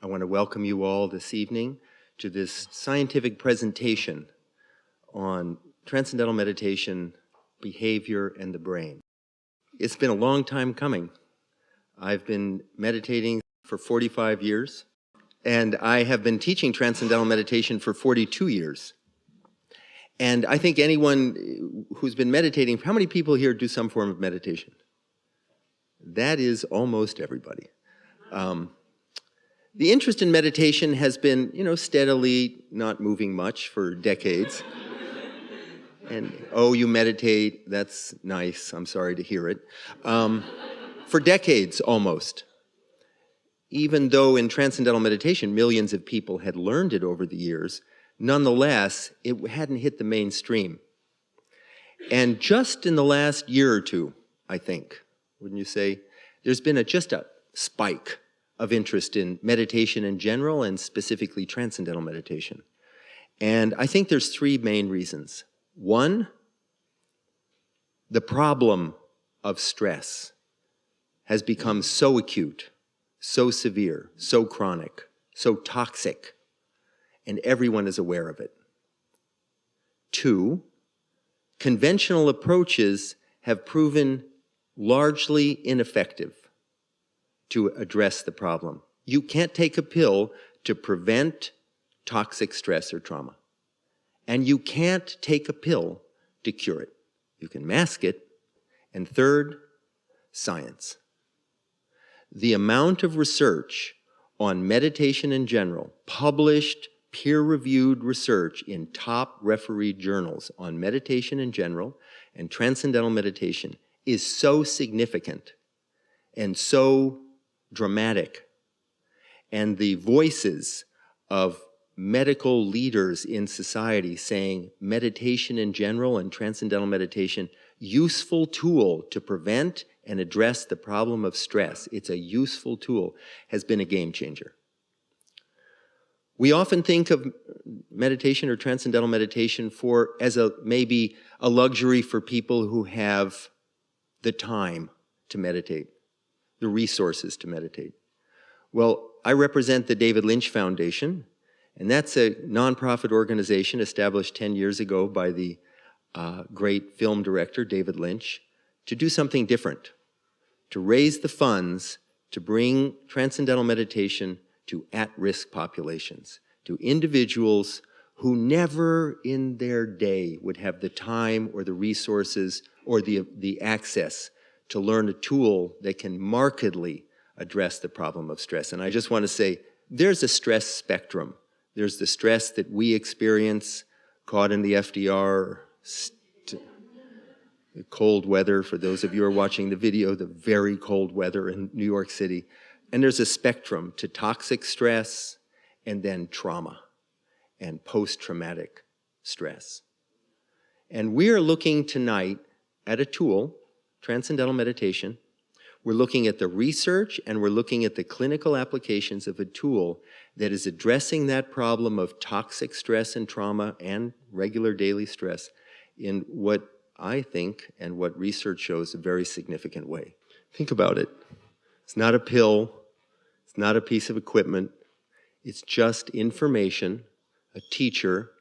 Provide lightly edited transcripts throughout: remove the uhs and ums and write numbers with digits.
want to welcome you all this evening to this scientific presentation on Transcendental Meditation, Behavior, and the Brain. It's been a long time coming. I've been meditating for 45 years, and I have been teaching Transcendental Meditation for 42 years. And I think anyone who's been meditating, how many people here do some form of meditation? That is almost everybody. The interest in meditation has been, steadily not moving much for decades. And, oh, you meditate, that's nice, I'm sorry to hear it. For decades, almost. Even though in Transcendental Meditation, millions of people had learned it over the years, nonetheless, it hadn't hit the mainstream. And just in the last year or two, I think, wouldn't you say, there's been just a spike of interest in meditation in general and specifically Transcendental Meditation. And I think there's three main reasons. One, the problem of stress has become so acute, so severe, so chronic, so toxic, and everyone is aware of it. Two, conventional approaches have proven largely ineffective to address the problem. You can't take a pill to prevent toxic stress or trauma. And you can't take a pill to cure it. You can mask it. And third, science. The amount of research on meditation in general, published, peer-reviewed research in top refereed journals on meditation in general and Transcendental Meditation is so significant and so dramatic. And the voices of medical leaders in society saying meditation in general and Transcendental Meditation, useful tool to prevent and address the problem of stress, it's a useful tool, has been a game changer. We often think of meditation or Transcendental Meditation as maybe a luxury for people who have the time to meditate, the resources to meditate. Well, I represent the David Lynch Foundation, and that's a nonprofit organization established 10 years ago by the great film director, David Lynch, to do something different, to raise the funds to bring Transcendental Meditation to at-risk populations, to individuals who never in their day would have the time or the resources or the access to learn a tool that can markedly address the problem of stress. And I just want to say, there's a stress spectrum. There's the stress that we experience, caught in the FDR, the cold weather, for those of you who are watching the video, the very cold weather in New York City. And there's a spectrum to toxic stress and then trauma and post-traumatic stress. And we are looking tonight at a tool, Transcendental Meditation. We're looking at the research and we're looking at the clinical applications of a tool that is addressing that problem of toxic stress and trauma and regular daily stress in what I think and what research shows a very significant way. Think about it. It's not a pill. It's not a piece of equipment. It's just information, a teacher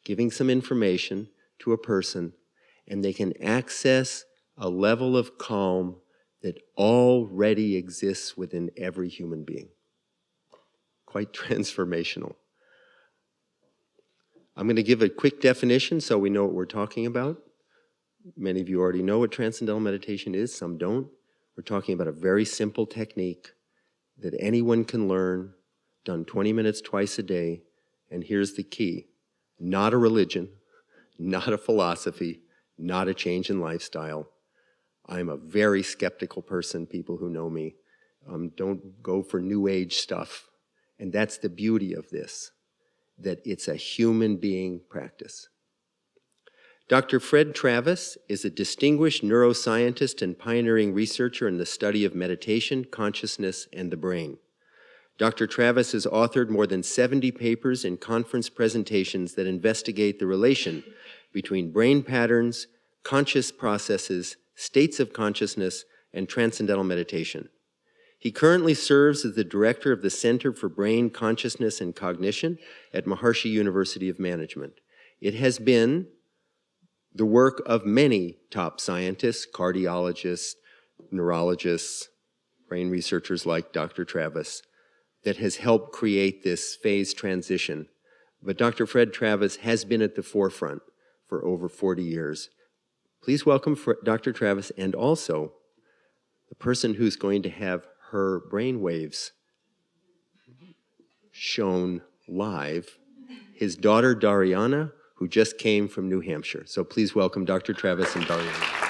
giving some information to a person, and they can access a level of calm that already exists within every human being. Quite transformational. I'm going to give a quick definition so we know what we're talking about. Many of you already know what Transcendental Meditation is, some don't. We're talking about a very simple technique that anyone can learn, done 20 minutes twice a day, and here's the key. Not a religion, not a philosophy, not a change in lifestyle. I'm a very skeptical person, people who know me. Don't go for New Age stuff. And that's the beauty of this, that it's a human being practice. Dr. Fred Travis is a distinguished neuroscientist and pioneering researcher in the study of meditation, consciousness, and the brain. Dr. Travis has authored more than 70 papers and conference presentations that investigate the relation between brain patterns, conscious processes, states of consciousness, and transcendental meditation. He currently serves as the director of the Center for Brain, Consciousness, and Cognition at Maharishi University of Management. It has been the work of many top scientists, cardiologists, neurologists, brain researchers like Dr. Travis, that has helped create this phase transition. But Dr. Fred Travis has been at the forefront for over 40 years. Please welcome Dr. Travis, and also the person who's going to have her brain waves shown live, his daughter Dariana, who just came from New Hampshire. So please welcome Dr. Travis and Dariana.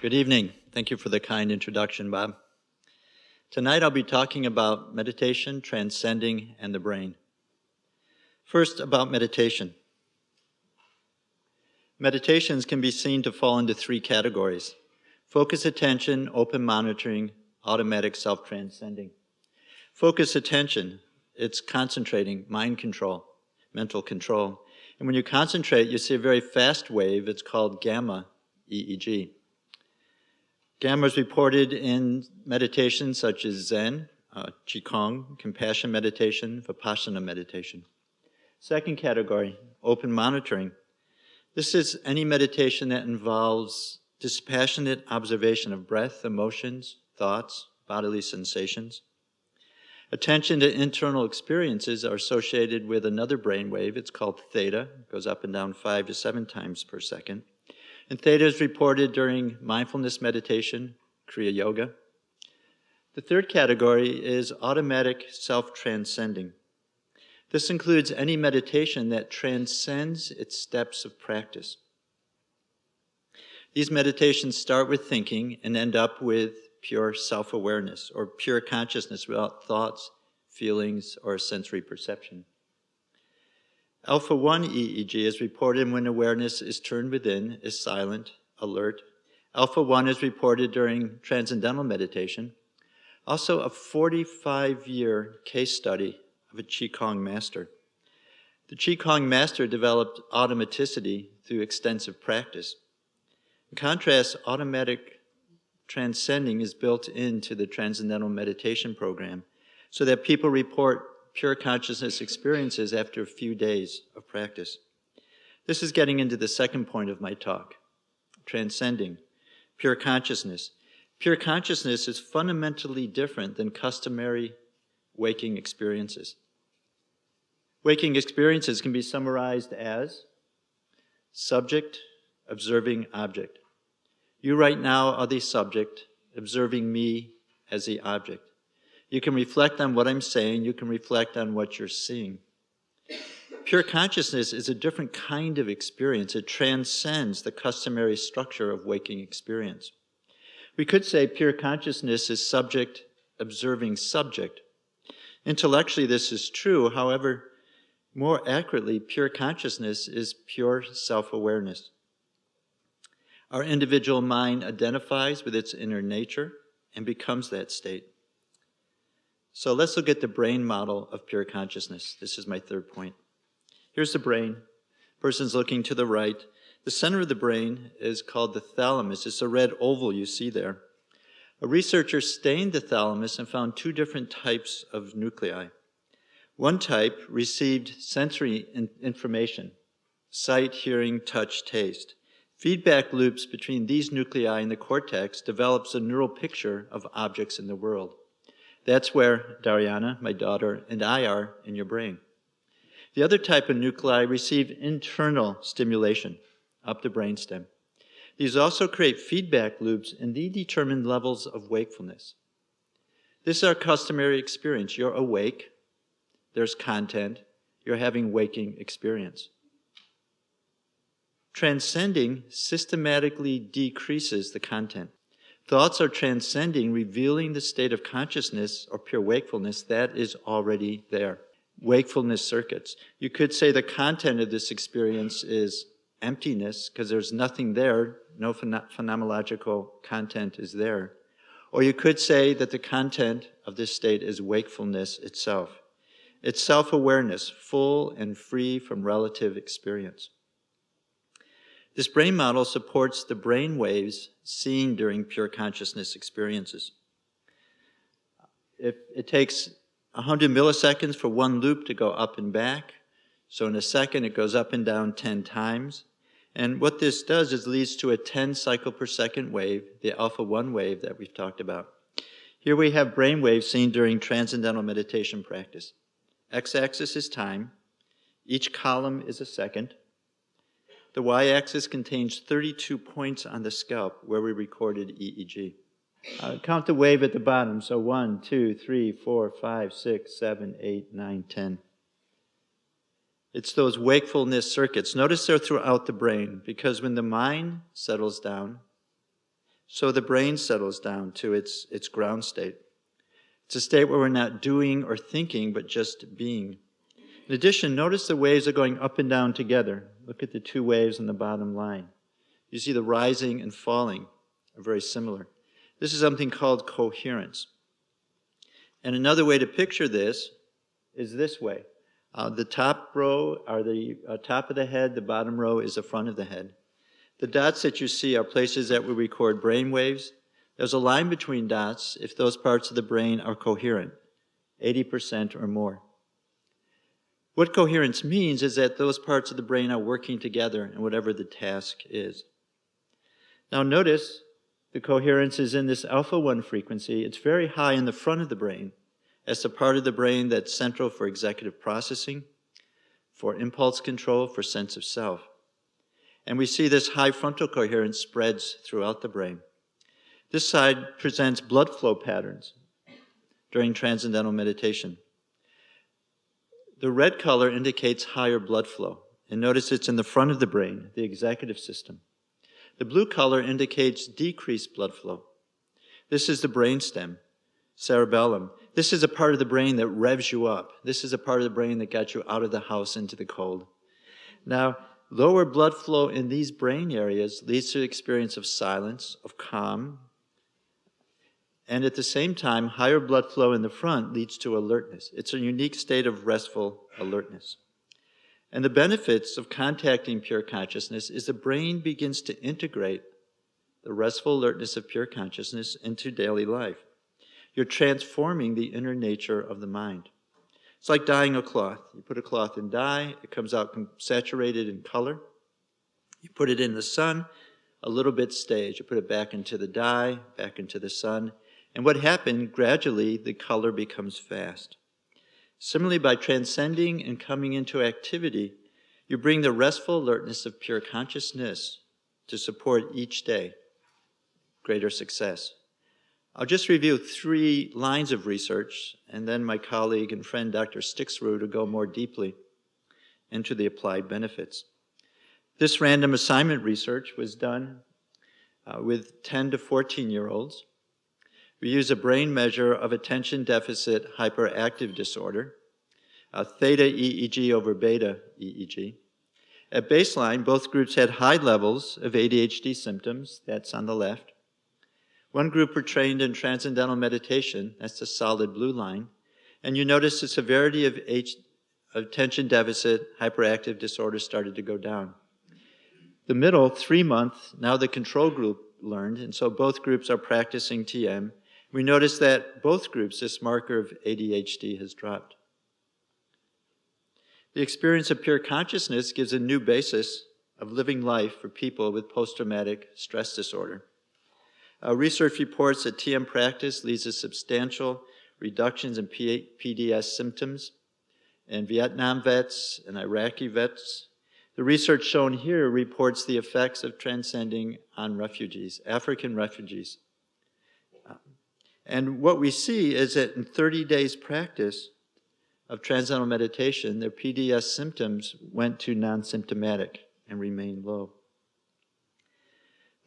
Good evening. Thank you for the kind introduction, Bob. Tonight I'll be talking about meditation, transcending, and the brain. First, about meditation. Meditations can be seen to fall into three categories: focus attention, open monitoring, automatic self-transcending. Focus attention, it's concentrating, mind control, mental control. And when you concentrate, you see a very fast wave. It's called gamma EEG. Gamma is reported in meditations such as Zen, Qigong, compassion meditation, Vipassana meditation. Second category, open monitoring. This is any meditation that involves dispassionate observation of breath, emotions, thoughts, bodily sensations. Attention to internal experiences are associated with another brainwave. It's called theta. It goes up and down 5 to 7 times per second. And theta is reported during mindfulness meditation, Kriya Yoga. The third category is automatic self-transcending. This includes any meditation that transcends its steps of practice. These meditations start with thinking and end up with pure self-awareness or pure consciousness without thoughts, feelings, or sensory perception. Alpha-1 EEG is reported when awareness is turned within, is silent, alert. Alpha-1 is reported during Transcendental Meditation. Also, a 45-year case study of a Qigong master. The Qigong master developed automaticity through extensive practice. In contrast, automatic transcending is built into the Transcendental Meditation program so that people report pure consciousness experiences after a few days of practice. This is getting into the second point of my talk, transcending, pure consciousness. Pure consciousness is fundamentally different than customary waking experiences. Waking experiences can be summarized as subject, observing object. You right now are the subject, observing me as the object. You can reflect on what I'm saying. You can reflect on what you're seeing. Pure consciousness is a different kind of experience. It transcends the customary structure of waking experience. We could say pure consciousness is subject, observing subject. Intellectually, this is true. However, more accurately, pure consciousness is pure self-awareness. Our individual mind identifies with its inner nature and becomes that state. So let's look at the brain model of pure consciousness. This is my third point. Here's the brain. Person's looking to the right. The center of the brain is called the thalamus. It's a red oval you see there. A researcher stained the thalamus and found 2 different types of nuclei. One type received sensory information, sight, hearing, touch, taste. Feedback loops between these nuclei and the cortex develops a neural picture of objects in the world. That's where Dariana, my daughter, and I are in your brain. The other type of nuclei receive internal stimulation up the brainstem. These also create feedback loops, and they determine levels of wakefulness. This is our customary experience. You're awake, there's content, you're having waking experience. Transcending systematically decreases the content. Thoughts are transcending, revealing the state of consciousness or pure wakefulness that is already there. Wakefulness circuits. You could say the content of this experience is emptiness because there's nothing there, no phenomenological content is there. Or you could say that the content of this state is wakefulness itself. It's self-awareness, full and free from relative experience. This brain model supports the brain waves seen during pure consciousness experiences. If it takes 100 milliseconds for one loop to go up and back, so in a second it goes up and down 10 times. And what this does is leads to a 10 cycle per second wave, the alpha 1 wave that we've talked about. Here we have brain waves seen during transcendental meditation practice. X-axis is time. Each column is a second. The y-axis contains 32 points on the scalp where we recorded EEG. Count the wave at the bottom. So 1, 2, 3, 4, 5, 6, 7, 8, 9, 10. It's those wakefulness circuits. Notice they're throughout the brain, because when the mind settles down, so the brain settles down to its ground state. It's a state where we're not doing or thinking, but just being. In addition, notice the waves are going up and down together. Look at the two waves on the bottom line. You see the rising and falling are very similar. This is something called coherence. And another way to picture this is this way. The top row are the top of the head, the bottom row is the front of the head. The dots that you see are places that we record brain waves. There's a line between dots if those parts of the brain are coherent, 80% or more. What coherence means is that those parts of the brain are working together in whatever the task is. Now notice the coherence is in this alpha 1 frequency. It's very high in the front of the brain. As the part of the brain that's central for executive processing, for impulse control, for sense of self. And we see this high frontal coherence spreads throughout the brain. This side presents blood flow patterns during transcendental meditation. The red color indicates higher blood flow. And notice it's in the front of the brain, the executive system. The blue color indicates decreased blood flow. This is the brainstem, cerebellum. This is a part of the brain that revs you up. This is a part of the brain that got you out of the house into the cold. Now, lower blood flow in these brain areas leads to the experience of silence, of calm, and at the same time, higher blood flow in the front leads to alertness. It's a unique state of restful alertness. And the benefits of contacting pure consciousness is the brain begins to integrate the restful alertness of pure consciousness into daily life. You're transforming the inner nature of the mind. It's like dyeing a cloth. You put a cloth in dye, it comes out saturated in color. You put it in the sun, a little bit stays. You put it back into the dye, back into the sun. And what happened, gradually the color becomes fast. Similarly, by transcending and coming into activity, you bring the restful alertness of pure consciousness to support each day greater success. I'll just review 3 lines of research, and then my colleague and friend Dr. Stixrud will go more deeply into the applied benefits. This random assignment research was done with 10 to 14-year-olds. We use a brain measure of attention deficit hyperactive disorder, theta EEG over beta EEG. At baseline, both groups had high levels of ADHD symptoms, that's on the left. One group were trained in transcendental meditation, that's the solid blue line, and you notice the severity of attention deficit hyperactive disorder started to go down. The middle, 3 months, now the control group learned, and so both groups are practicing TM. We notice that both groups, this marker of ADHD has dropped. The experience of pure consciousness gives a new basis of living life for people with post-traumatic stress disorder. Research reports that TM practice leads to substantial reductions in PDS symptoms in Vietnam vets and Iraqi vets. The research shown here reports the effects of transcending on refugees, African refugees. And what we see is that in 30 days practice of transcendental meditation, their PDS symptoms went to non-symptomatic and remained low.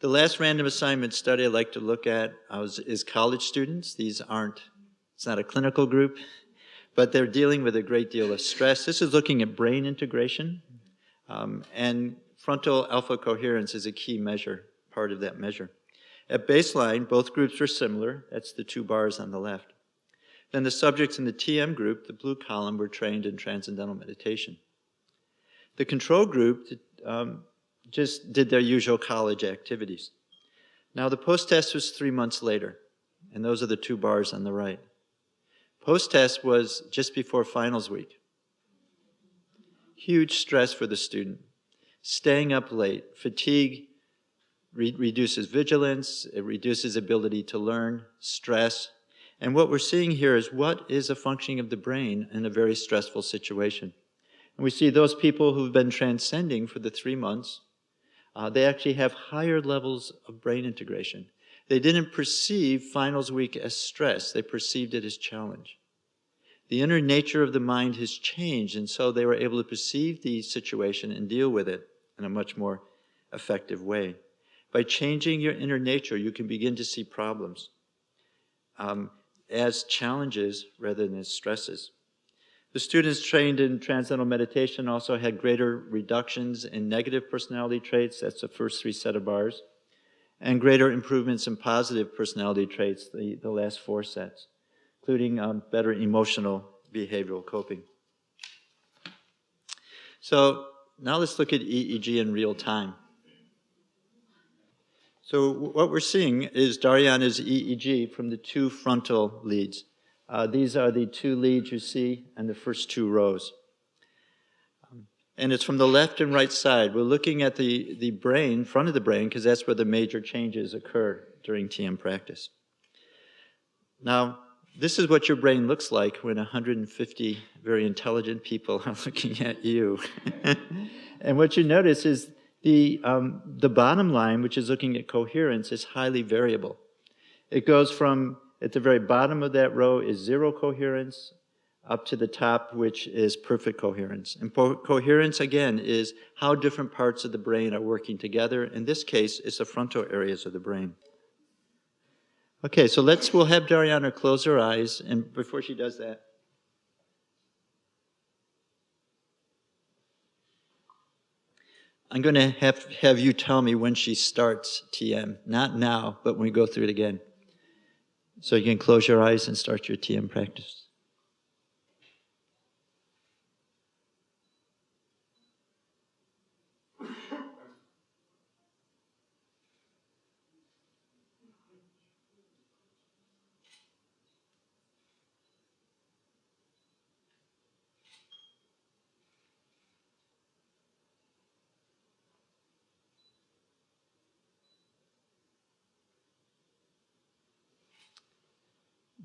The last random assignment study I'd like to look at is college students. It's not a clinical group, but they're dealing with a great deal of stress. This is looking at brain integration, and frontal alpha coherence is a key measure, part of that measure. At baseline, both groups were similar. That's the 2 bars on the left. Then the subjects in the TM group, the blue column, were trained in transcendental meditation. The control group just did their usual college activities. Now, the post-test was 3 months later, and those are the 2 bars on the right. Post-test was just before finals week. Huge stress for the student. Staying up late, fatigue reduces vigilance, it reduces ability to learn, stress. And what we're seeing here is what is a functioning of the brain in a very stressful situation. And we see those people who've been transcending for the 3 months, they actually have higher levels of brain integration. They didn't perceive finals week as stress, they perceived it as challenge. The inner nature of the mind has changed, and so they were able to perceive the situation and deal with it in a much more effective way. By changing your inner nature, you can begin to see problems as challenges rather than as stresses. The students trained in Transcendental Meditation also had greater reductions in negative personality traits, that's the first 3 set of bars, and greater improvements in positive personality traits, the last 4 sets, including better emotional behavioral coping. So now let's look at EEG in real time. So what we're seeing is Dariana's EEG from the 2 frontal leads. These are the 2 leads you see in the first 2 rows. And it's from the left and right side. We're looking at the brain, front of the brain, because that's where the major changes occur during TM practice. Now, this is what your brain looks like when 150 very intelligent people are looking at you. And what you notice is the bottom line, which is looking at coherence, is highly variable. It goes from, at the very bottom of that row is 0 coherence, up to the top, which is perfect coherence. And coherence, again, is how different parts of the brain are working together. In this case, it's the frontal areas of the brain. Okay, so we'll have Dariana close her eyes, and before she does that, I'm going to have you tell me when she starts TM. Not now, but when we go through it again. So you can close your eyes and start your TM practice.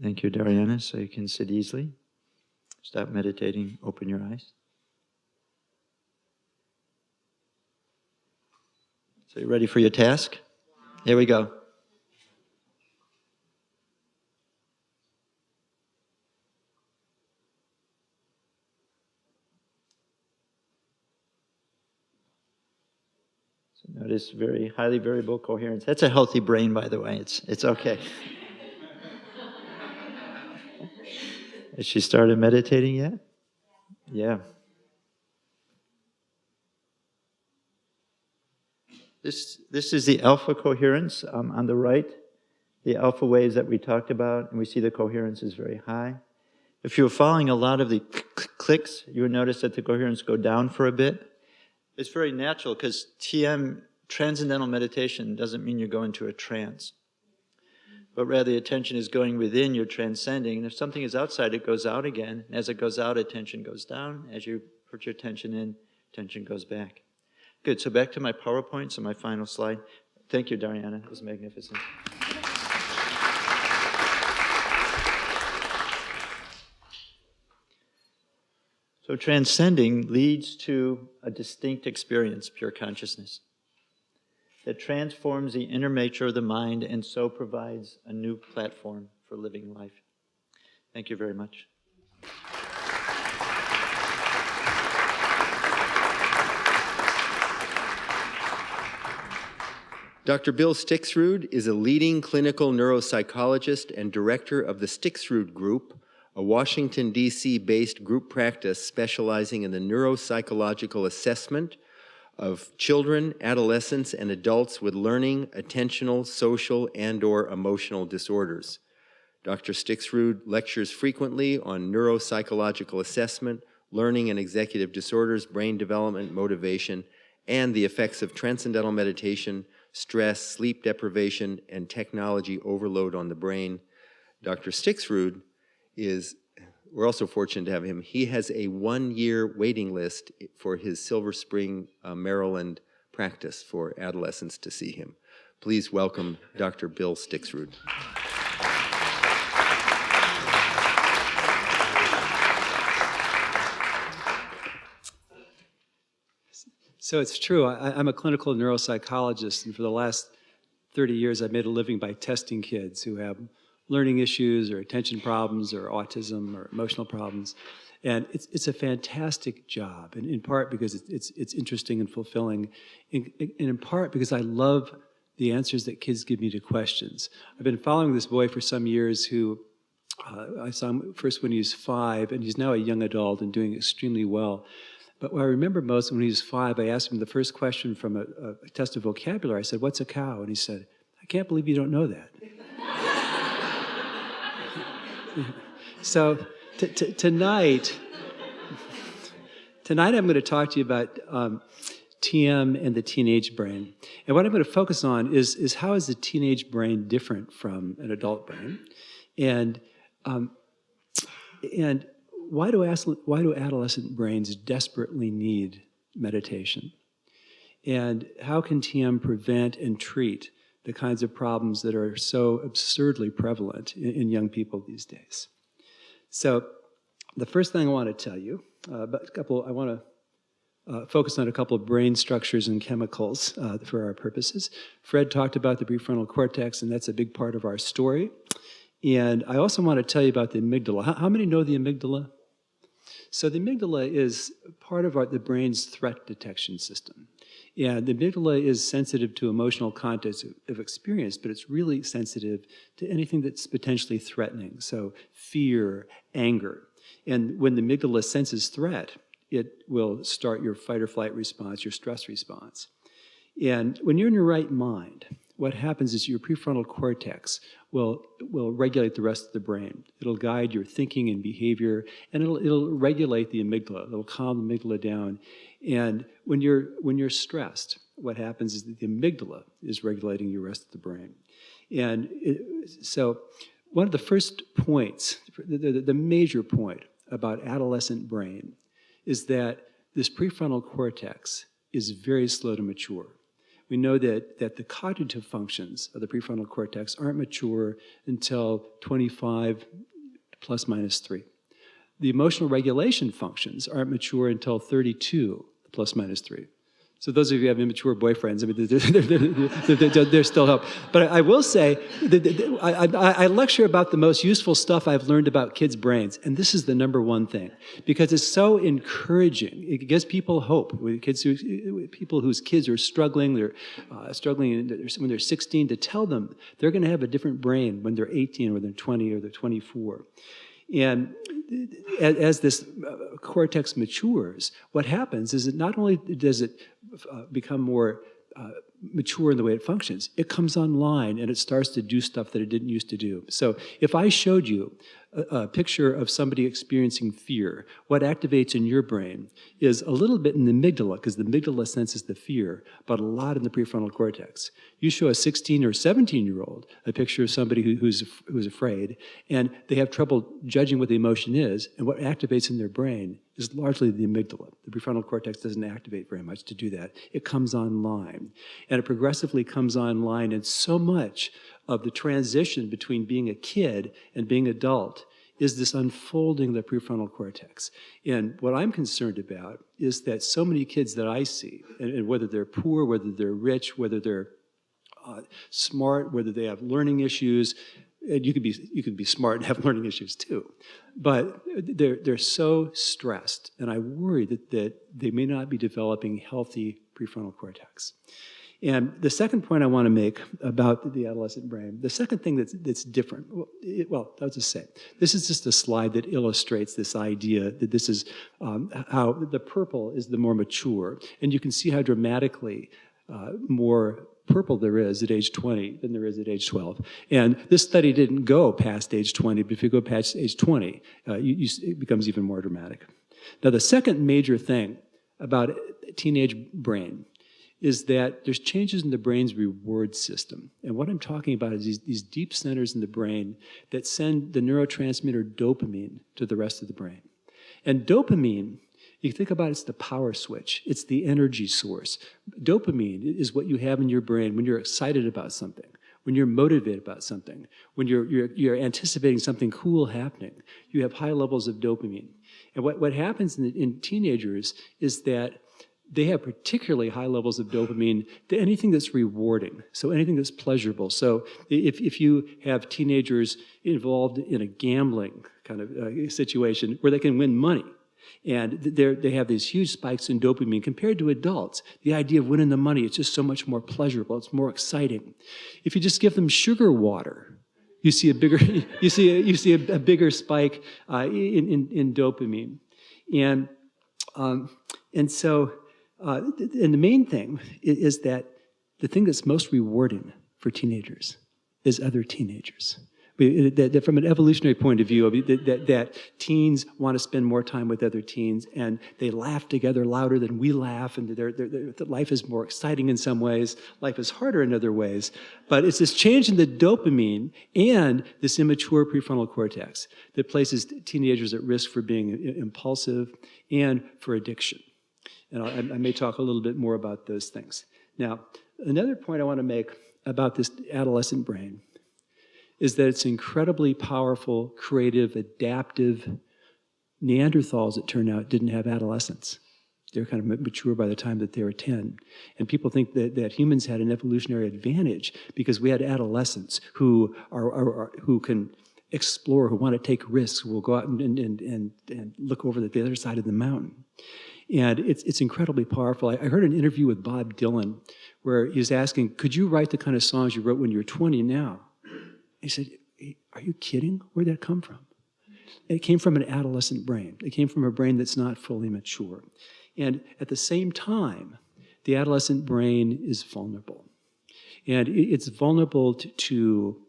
Thank you, Dariana. So you can sit easily. Stop meditating. Open your eyes. So you ready for your task? Here we go. So notice very highly variable coherence. That's a healthy brain, by the way. It's okay. Has she started meditating yet? Yeah. This is the alpha coherence on the right, the alpha waves that we talked about, and we see the coherence is very high. If you're following a lot of the clicks, you would notice that the coherence go down for a bit. It's very natural because TM, Transcendental Meditation, doesn't mean you go into a trance. But rather the attention is going within, you're transcending. And if something is outside, it goes out again. And as it goes out, attention goes down. As you put your attention in, attention goes back. Good, so back to my PowerPoint, so my final slide. Thank you, Dariana, it was magnificent. So transcending leads to a distinct experience, pure consciousness, that transforms the inner nature of the mind and so provides a new platform for living life. Thank you very much. Dr. Bill Stixrud is a leading clinical neuropsychologist and director of the Stixrud Group, a Washington, D.C.-based group practice specializing in the neuropsychological assessment of children, adolescents, and adults with learning, attentional, social, and/or emotional disorders. Dr. Stixrud lectures frequently on neuropsychological assessment, learning and executive disorders, brain development, motivation, and the effects of transcendental meditation, stress, sleep deprivation, and technology overload on the brain. Dr. Stixrud we're also fortunate to have him. He has a 1-year waiting list for his Silver Spring, Maryland practice for adolescents to see him. Please welcome Dr. Bill Stixrud. So it's true. I'm a clinical neuropsychologist, and for the last 30 years, I've made a living by testing kids who have learning issues or attention problems or autism or emotional problems. And it's a fantastic job, and in part because it's interesting and fulfilling, and in part because I love the answers that kids give me to questions. I've been following this boy for some years who I saw him first when he was 5, and he's now a young adult and doing extremely well. But what I remember most, when he was 5, I asked him the first question from a test of vocabulary. I said, "What's a cow?" And he said, "I can't believe you don't know that." So tonight I'm going to talk to you about TM and the teenage brain. And what I'm going to focus on is how is the teenage brain different from an adult brain? And why do adolescent brains desperately need meditation? And how can TM prevent and treat the kinds of problems that are so absurdly prevalent in young people these days? So the first thing I want to tell you, I want to focus on a couple of brain structures and chemicals for our purposes. Fred talked about the prefrontal cortex, and that's a big part of our story. And I also want to tell you about the amygdala. How many know the amygdala? So the amygdala is part of the brain's threat detection system. And the amygdala is sensitive to emotional context of experience, but it's really sensitive to anything that's potentially threatening. So fear, anger. And when the amygdala senses threat, it will start your fight or flight response, your stress response. And when you're in your right mind, what happens is your prefrontal cortex will regulate the rest of the brain. It'll guide your thinking and behavior, and it'll regulate the amygdala. It'll calm the amygdala down. And when you're stressed, what happens is that the amygdala is regulating your rest of the brain. And so one of the first points, the major point about adolescent brain is that this prefrontal cortex is very slow to mature. We know that the cognitive functions of the prefrontal cortex aren't mature until 25 plus minus 3. The emotional regulation functions aren't mature until 32 plus minus 3. So those of you who have immature boyfriends, I mean, there's still hope. But I will say, I lecture about the most useful stuff I've learned about kids' brains, and this is the number one thing, because it's so encouraging. It gives people hope. People whose kids are struggling, they're struggling when they're 16, to tell them they're going to have a different brain when they're 18 or they're 20 or they're 24. And as this cortex matures, what happens is that not only does it become more mature in the way it functions, it comes online and it starts to do stuff that it didn't used to do. So if I showed you a picture of somebody experiencing fear, what activates in your brain is a little bit in the amygdala, because the amygdala senses the fear, but a lot in the prefrontal cortex. You show a 16 or 17-year-old a picture of somebody who's afraid, and they have trouble judging what the emotion is, and what activates in their brain is largely the amygdala. The prefrontal cortex doesn't activate very much to do that. It comes online, and it progressively comes online, and so much of the transition between being a kid and being adult is this unfolding of the prefrontal cortex. And what I'm concerned about is that so many kids that I see, and whether they're poor, whether they're rich, whether they're smart, whether they have learning issues, and you can be smart and have learning issues too, but they're so stressed, and I worry that they may not be developing healthy prefrontal cortex. And the second point I want to make about the adolescent brain, the second thing that's different, I'll just say, this is just a slide that illustrates this idea that this is how the purple is the more mature, and you can see how dramatically more purple there is at age 20 than there is at age 12. And this study didn't go past age 20, but if you go past age 20, it becomes even more dramatic. Now, the second major thing about teenage brain is that there's changes in the brain's reward system. And what I'm talking about is these deep centers in the brain that send the neurotransmitter dopamine to the rest of the brain. And dopamine, you think about it, it's the power switch. It's the energy source. Dopamine is what you have in your brain when you're excited about something, when you're motivated about something, when you're anticipating something cool happening. You have high levels of dopamine. And what happens in teenagers is that they have particularly high levels of dopamine to anything that's rewarding, so anything that's pleasurable. So if you have teenagers involved in a gambling kind of situation where they can win money, and they have these huge spikes in dopamine compared to adults. The idea of winning the money, it's just so much more pleasurable. It's more exciting. If you just give them sugar water, you see a bigger a bigger spike in dopamine, and the main thing is that the thing that's most rewarding for teenagers is other teenagers. That from an evolutionary point of view, that teens want to spend more time with other teens, and they laugh together louder than we laugh, and life is more exciting in some ways, life is harder in other ways. But it's this change in the dopamine and this immature prefrontal cortex that places teenagers at risk for being impulsive and for addiction. And I may talk a little bit more about those things. Now, another point I want to make about this adolescent brain is that it's incredibly powerful, creative, adaptive. Neanderthals, it turned out, didn't have adolescence. They were kind of mature by the time that they were 10. And people think that humans had an evolutionary advantage because we had adolescents who can explore, who want to take risks, who will go out and look over the other side of the mountain. And it's incredibly powerful. I heard an interview with Bob Dylan where he was asking, could you write the kind of songs you wrote when you were 20 now? He said, are you kidding? Where'd that come from? It came from an adolescent brain. It came from a brain that's not fully mature. And at the same time, the adolescent brain is vulnerable. And it's vulnerable to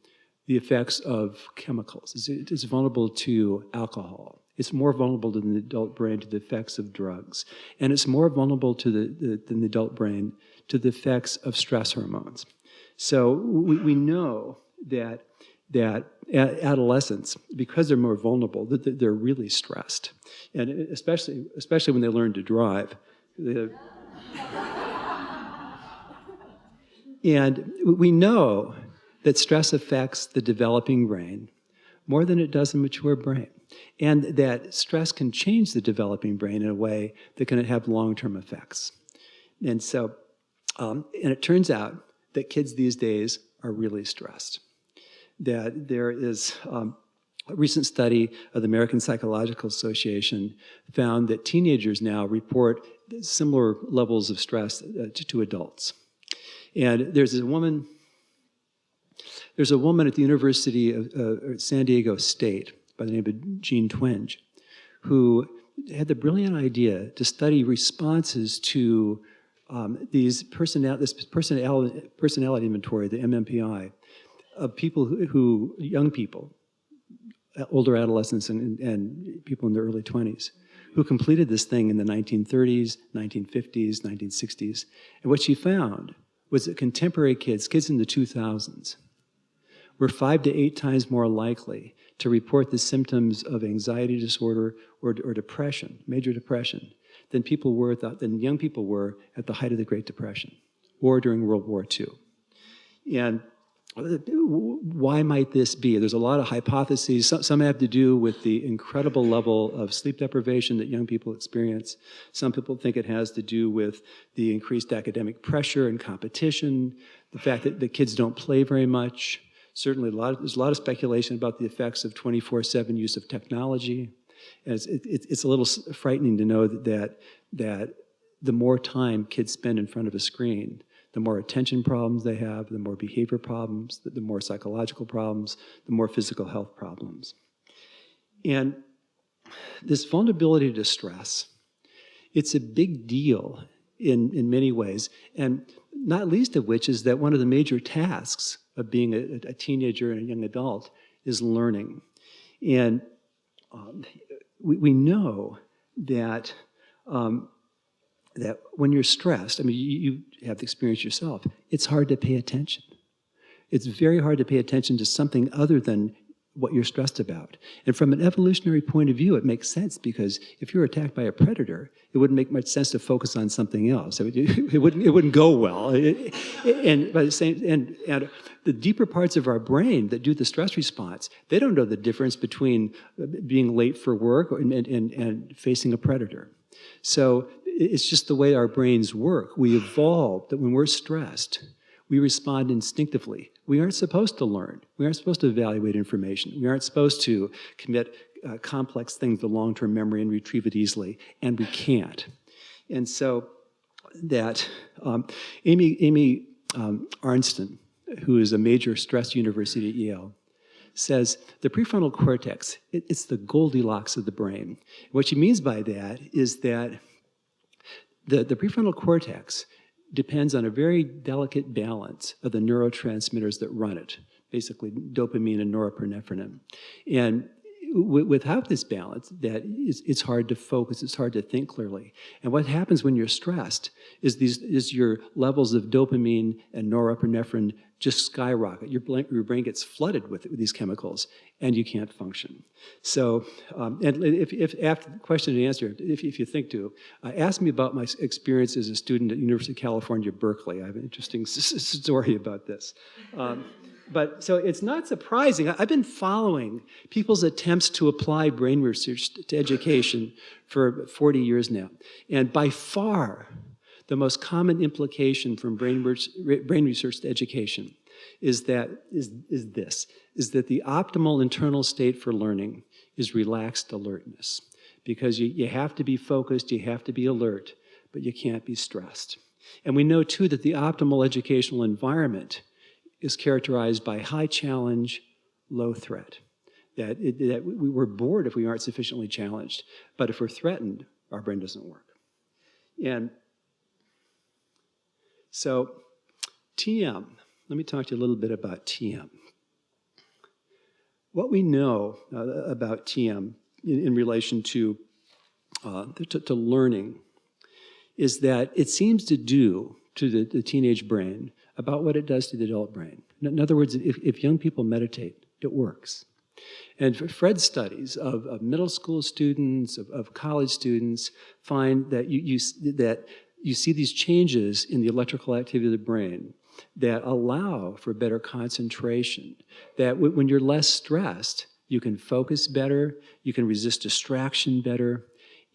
the effects of chemicals. It's vulnerable to alcohol. It's more vulnerable than the adult brain to the effects of drugs. And it's more vulnerable than the adult brain to the effects of stress hormones. So we know that adolescents, because they're more vulnerable, that they're really stressed, and especially when they learn to drive. And we know that stress affects the developing brain more than it does the mature brain, and that stress can change the developing brain in a way that can have long-term effects. And so, and it turns out that kids these days are really stressed. That there is a recent study of the American Psychological Association found that teenagers now report similar levels of stress to adults. And there's a woman at the University of San Diego State by the name of Jean Twenge, who had the brilliant idea to study responses to this personality inventory, the MMPI, of people young people, older adolescents and people in their early 20s, who completed this thing in the 1930s, 1950s, 1960s. And what she found was that contemporary kids in the 2000s, were 5 to 8 times more likely to report the symptoms of anxiety disorder or depression, major depression, than young people were at the height of the Great Depression or during World War II. And why might this be? There's a lot of hypotheses. Some have to do with the incredible level of sleep deprivation that young people experience. Some people think it has to do with the increased academic pressure and competition, the fact that the kids don't play very much. Certainly, there's a lot of speculation about the effects of 24/7 use of technology. And it's a little frightening to know that the more time kids spend in front of a screen, the more attention problems they have, the more behavior problems, the more psychological problems, the more physical health problems. And this vulnerability to stress, it's a big deal in many ways, and not least of which is that one of the major tasks of being a teenager and a young adult is learning. And we know that when you're stressed, I mean, have the experience yourself, it's hard to pay attention. It's very hard to pay attention to something other than what you're stressed about. And from an evolutionary point of view, it makes sense, because if you're attacked by a predator, it wouldn't make much sense to focus on something else. It wouldn't go well. And by the same, and the deeper parts of our brain that do the stress response, they don't know the difference between being late for work and facing a predator. So it's just the way our brains work. We evolved that when we're stressed, we respond instinctively. We aren't supposed to learn. We aren't supposed to evaluate information. We aren't supposed to commit complex things to long-term memory and retrieve it easily, and we can't. And so that Amy Arnston, who is a major stress university at Yale, says the prefrontal cortex, it's the Goldilocks of the brain. What she means by that is that the prefrontal cortex depends on a very delicate balance of the neurotransmitters that run it, basically dopamine and norepinephrine. And without this balance, it's hard to focus, it's hard to think clearly. And what happens when you're stressed is your levels of dopamine and norepinephrine just skyrocket. Your brain gets flooded with these chemicals, and you can't function. So, and if after the question and answer, if you think to, ask me about my experience as a student at University of California, Berkeley. I have an interesting story about this. But so it's not surprising. I've been following people's attempts to apply brain research to education for 40 years now. And by far, the most common implication from brain research to education is that the optimal internal state for learning is relaxed alertness. Because you have to be focused, you have to be alert, but you can't be stressed. And we know too that the optimal educational environment is characterized by high challenge, low threat. That we're bored if we aren't sufficiently challenged, but if we're threatened, our brain doesn't work. And so TM, let me talk to you a little bit about TM. What we know about TM in relation to learning is that it seems to do to the teenage brain about what it does to the adult brain. In other words, if young people meditate, it works. And Fred's studies of middle school students, of college students, find that you see these changes in the electrical activity of the brain that allow for better concentration, that when you're less stressed, you can focus better, you can resist distraction better,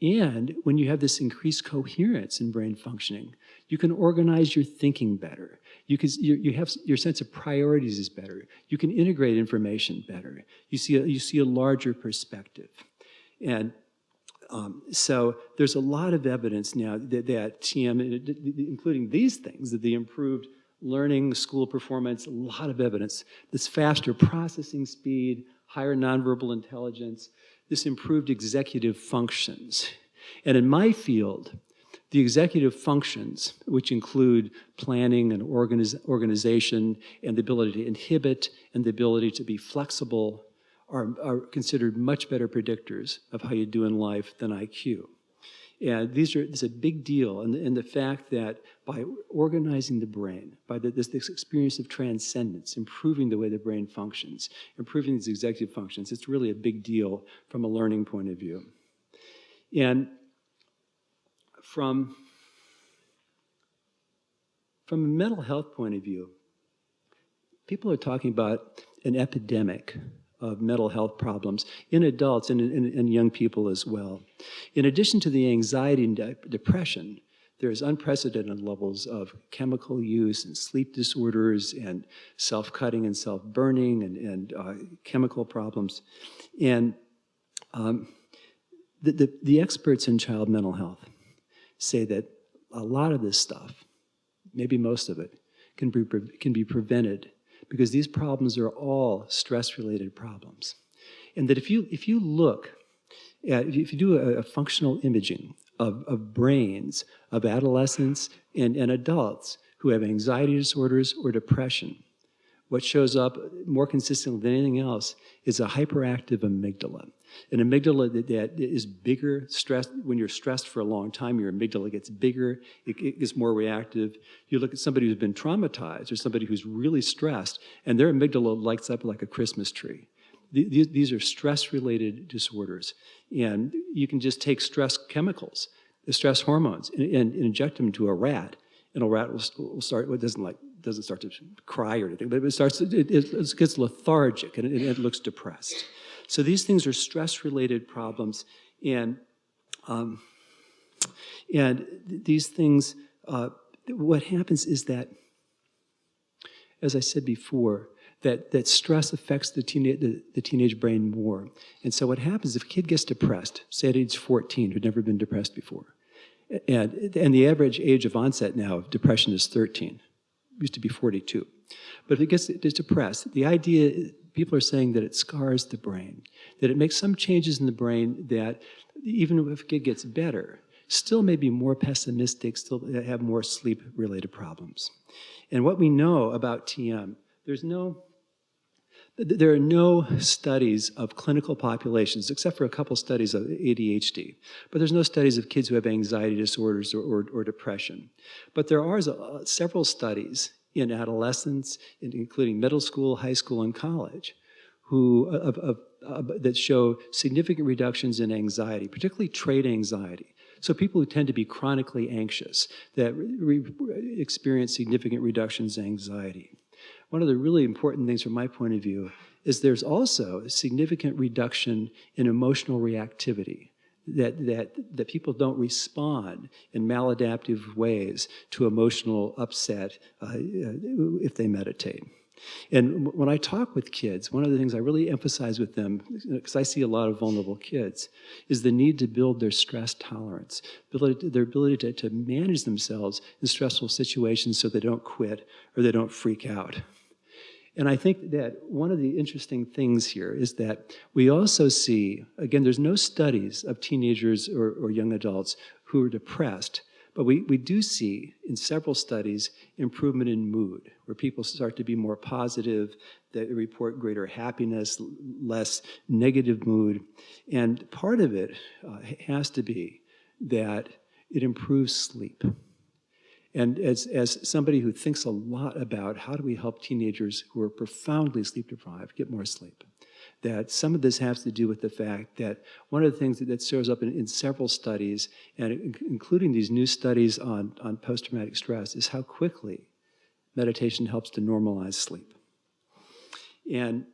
and when you have this increased coherence in brain functioning, you can organize your thinking better. You have your sense of priorities is better. You can integrate information better. You see a larger perspective, and so there's a lot of evidence now that TM, including these things, that the improved learning, school performance, a lot of evidence. This faster processing speed, higher nonverbal intelligence, this improved executive functions. And in my field, the executive functions, which include planning and organization and the ability to inhibit and the ability to be flexible, are considered much better predictors of how you do in life than IQ. And this is a big deal, and the fact that by organizing the brain, by this experience of transcendence, improving the way the brain functions, improving these executive functions, it's really a big deal from a learning point of view. And from a mental health point of view, people are talking about an epidemic of mental health problems in adults and young people as well. In addition to the anxiety and depression, there's unprecedented levels of chemical use and sleep disorders and self-cutting and self-burning and chemical problems. And the experts in child mental health say that a lot of this stuff, maybe most of it, can be prevented, because these problems are all stress-related problems. And that if you do a functional imaging of brains of adolescents and adults who have anxiety disorders or depression, what shows up more consistently than anything else is a hyperactive amygdala. An amygdala that is bigger, stressed. When you're stressed for a long time, your amygdala gets bigger, it gets more reactive. You look at somebody who's been traumatized or somebody who's really stressed, and their amygdala lights up like a Christmas tree. These are stress-related disorders. And you can just take stress chemicals, the stress hormones, and inject them into a rat, and a rat will start, it doesn't start to cry or anything, but it gets lethargic and it looks depressed. So these things are stress-related problems, and these things, what happens is that, as I said before, that stress affects the teenage brain more. And so what happens if a kid gets depressed, say at age 14, who'd never been depressed before, and the average age of onset now of depression is 13. It used to be 42. But if it gets depressed, the idea, people are saying that it scars the brain, that it makes some changes in the brain that even if a kid gets better, still may be more pessimistic, still have more sleep-related problems. And what we know about TM, there are no studies of clinical populations, except for a couple studies of ADHD. But there's no studies of kids who have anxiety disorders or depression. But there are several studies in adolescents, including middle school, high school, and college, that show significant reductions in anxiety, particularly trait anxiety. So people who tend to be chronically anxious, that experience significant reductions in anxiety. One of the really important things from my point of view is there's also a significant reduction in emotional reactivity, that people don't respond in maladaptive ways to emotional upset if they meditate. And when I talk with kids, one of the things I really emphasize with them, because I see a lot of vulnerable kids, is the need to build their stress tolerance, their ability to manage themselves in stressful situations so they don't quit or they don't freak out. And I think that one of the interesting things here is that we also see, again, there's no studies of teenagers or young adults who are depressed, but we do see in several studies improvement in mood, where people start to be more positive, they report greater happiness, less negative mood. And part of it has to be that it improves sleep. And as somebody who thinks a lot about how do we help teenagers who are profoundly sleep deprived get more sleep, that some of this has to do with the fact that one of the things that shows up in several studies, and including these new studies on post-traumatic stress, is how quickly meditation helps to normalize sleep. And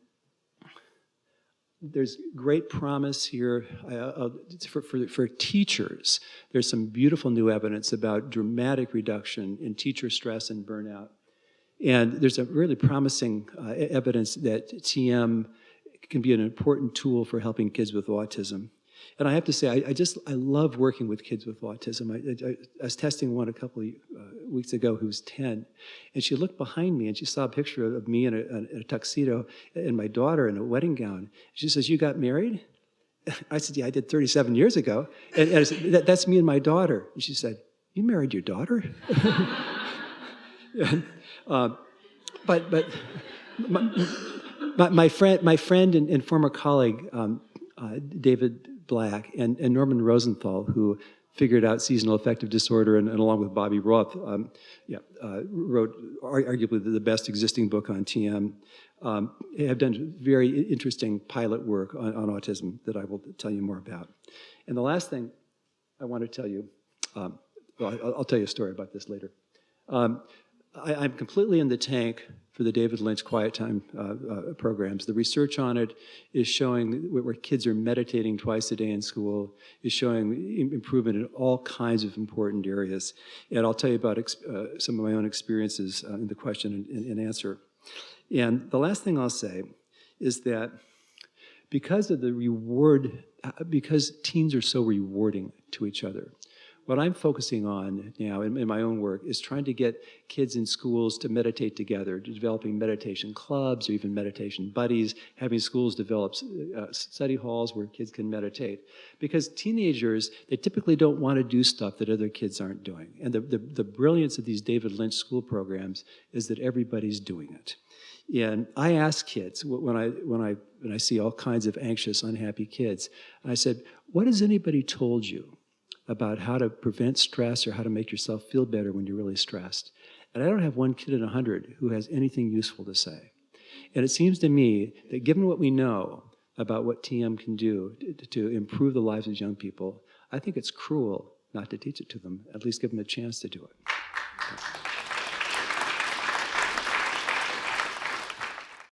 there's great promise here for teachers. There's some beautiful new evidence about dramatic reduction in teacher stress and burnout. And there's a really promising evidence that TM can be an important tool for helping kids with autism. And I have to say, I love working with kids with autism. I was testing one a couple of weeks ago who was 10, and she looked behind me and she saw a picture of me in a tuxedo and my daughter in a wedding gown. She says, "You got married?" I said, "Yeah, I did 37 years ago." And I said, "That's me and my daughter." And she said, "You married your daughter?" But my friend and former colleague, David Black and Norman Rosenthal, who figured out seasonal affective disorder, and along with Bobby Roth, wrote arguably the best existing book on TM, have done very interesting pilot work on autism that I will tell you more about. And the last thing I want to tell you, I'll tell you a story about this later. I'm completely in the tank for the David Lynch Quiet Time programs. The research on it is showing where kids are meditating twice a day in school, is showing improvement in all kinds of important areas. And I'll tell you about some of my own experiences in the question and answer. And the last thing I'll say is that because teens are so rewarding to each other, what I'm focusing on now in my own work is trying to get kids in schools to meditate together, developing meditation clubs or even meditation buddies, having schools develop study halls where kids can meditate. Because teenagers, they typically don't want to do stuff that other kids aren't doing. And the brilliance of these David Lynch school programs is that everybody's doing it. And I ask kids when I see all kinds of anxious, unhappy kids, I said, "What has anybody told you about how to prevent stress or how to make yourself feel better when you're really stressed?" And I don't have one kid in 100 who has anything useful to say. And it seems to me that given what we know about what TM can do to improve the lives of young people, I think it's cruel not to teach it to them, at least give them a chance to do it.